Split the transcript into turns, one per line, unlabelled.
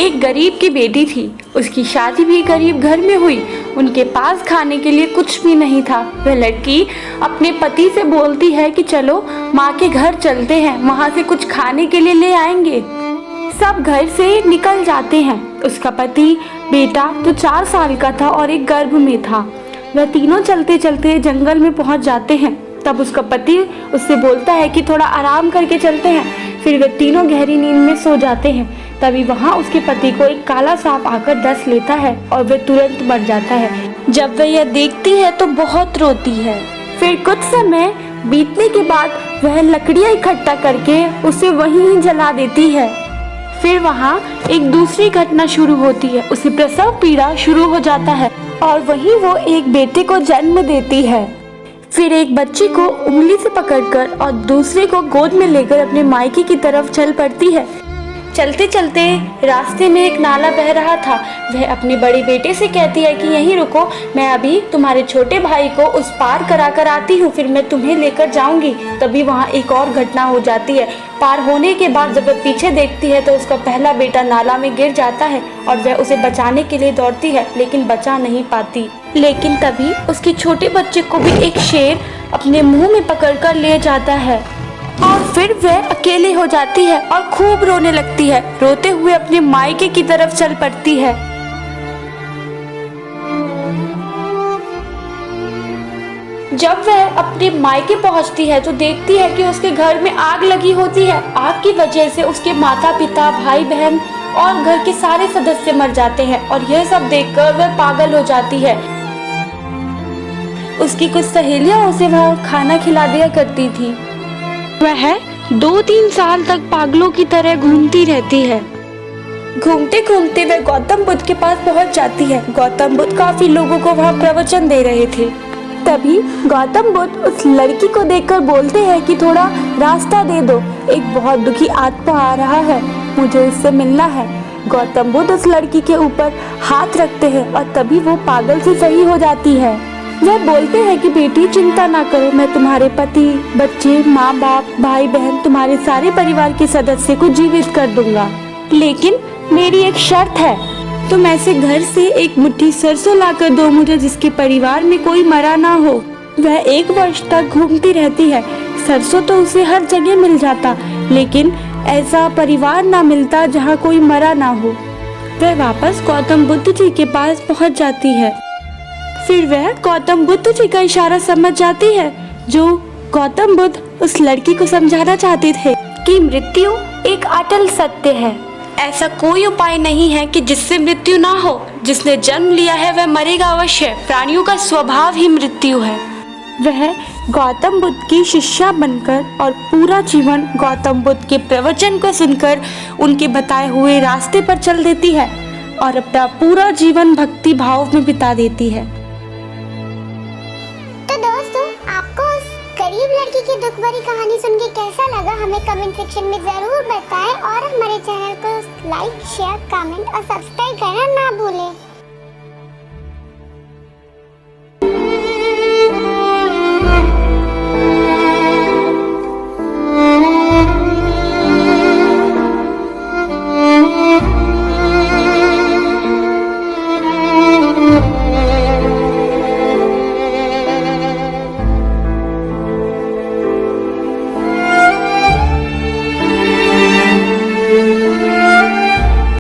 एक गरीब की बेटी थी। उसकी शादी भी गरीब घर में हुई। उनके पास खाने के लिए कुछ भी नहीं था। वह लड़की अपने पति से बोलती है कि चलो माँ के घर चलते हैं, वहाँ से कुछ खाने के लिए ले आएंगे। सब घर से निकल जाते हैं। उसका पति, बेटा जो 4 साल का था और एक गर्भ में था, वह तीनों चलते चलते जंगल में पहुंच जाते हैं। तब उसका पति उससे बोलता है कि थोड़ा आराम करके चलते हैं। फिर वे तीनों गहरी नींद में सो जाते हैं। तभी वहां उसके पति को एक काला सांप आकर डस लेता है और वह तुरंत मर जाता है। जब वह यह देखती है तो बहुत रोती है। फिर कुछ समय बीतने के बाद वह लकड़ियां इकट्ठा करके उसे वहीं ही जला देती है। फिर वहाँ एक दूसरी घटना शुरू होती है। उसे प्रसव पीड़ा शुरू हो जाता है और वहीं वो एक बेटे को जन्म देती है। फिर एक बच्ची को उंगली से पकड़कर और दूसरे को गोद में लेकर अपने मायके की तरफ चल पड़ती है। चलते चलते रास्ते में एक नाला बह रहा था। वह अपने बड़े बेटे से कहती है कि यहीं रुको, मैं अभी तुम्हारे छोटे भाई को उस पार करा कर आती हूँ, फिर मैं तुम्हें लेकर जाऊंगी। तभी वहाँ एक और घटना हो जाती है। पार होने के बाद जब वह पीछे देखती है तो उसका पहला बेटा नाला में गिर जाता है और वह उसे बचाने के लिए दौड़ती है, लेकिन बचा नहीं पाती। लेकिन तभी उसके छोटे बच्चे को भी एक शेर अपने मुंह में पकड़कर ले जाता है और फिर वह अकेले हो जाती है और खूब रोने लगती है। रोते हुए अपने मायके की तरफ चल पड़ती है। जब वह अपने मायके पहुंचती है तो देखती है कि उसके घर में आग लगी होती है। आग की वजह से उसके माता पिता, भाई बहन और घर के सारे सदस्य मर जाते हैं और यह सब देखकर वह पागल हो जाती है। उसकी कुछ सहेलियां उसे वह खाना खिला दिया करती थी। वह 2-3 साल तक पागलों की तरह घूमती रहती है। घूमते घूमते वह गौतम बुद्ध के पास पहुंच जाती है। गौतम बुद्ध काफी लोगों को वहां प्रवचन दे रहे थे। तभी गौतम बुद्ध उस लड़की को देखकर बोलते हैं कि थोड़ा रास्ता दे दो, एक बहुत दुखी आत्मा आ रहा है, मुझे उससे मिलना है। गौतम बुद्ध उस लड़की के ऊपर हाथ रखते हैं और तभी वो पागल से सही हो जाती है। वह बोलते हैं कि बेटी चिंता ना करो, मैं तुम्हारे पति, बच्चे, माँ बाप, भाई बहन, तुम्हारे सारे परिवार के सदस्य को जीवित कर दूंगा, लेकिन मेरी एक शर्त है, तुम ऐसे घर से एक मुट्ठी सरसों लाकर दो मुझे जिसके परिवार में कोई मरा ना हो। वह 1 वर्ष तक घूमती रहती है। सरसों तो उसे हर जगह मिल जाता, लेकिन ऐसा परिवार ना मिलता जहाँ कोई मरा ना हो। वह वापस गौतम बुद्ध जी के पास पहुँच जाती है। फिर वह गौतम बुद्ध जी का इशारा समझ जाती है, जो गौतम बुद्ध उस लड़की को समझाना चाहते थे कि मृत्यु एक अटल सत्य है। ऐसा कोई उपाय नहीं है कि जिससे मृत्यु ना हो। जिसने जन्म लिया है वह मरेगा अवश्य। प्राणियों का स्वभाव ही मृत्यु है। वह गौतम बुद्ध की शिष्या बनकर और पूरा जीवन गौतम बुद्ध के प्रवचन को सुनकर उनके बताए हुए रास्ते पर चल देती है और अपना पूरा जीवन भक्ति भाव में बिता देती है।
तो दोस्तों, आपको उस गरीब लड़की की दुख भरी कहानी सुन के कैसा लगा हमें कमेंट सेक्शन में जरूर बताएं और हमारे चैनल को लाइक, शेयर, कमेंट और सब्सक्राइब करना ना भूलें।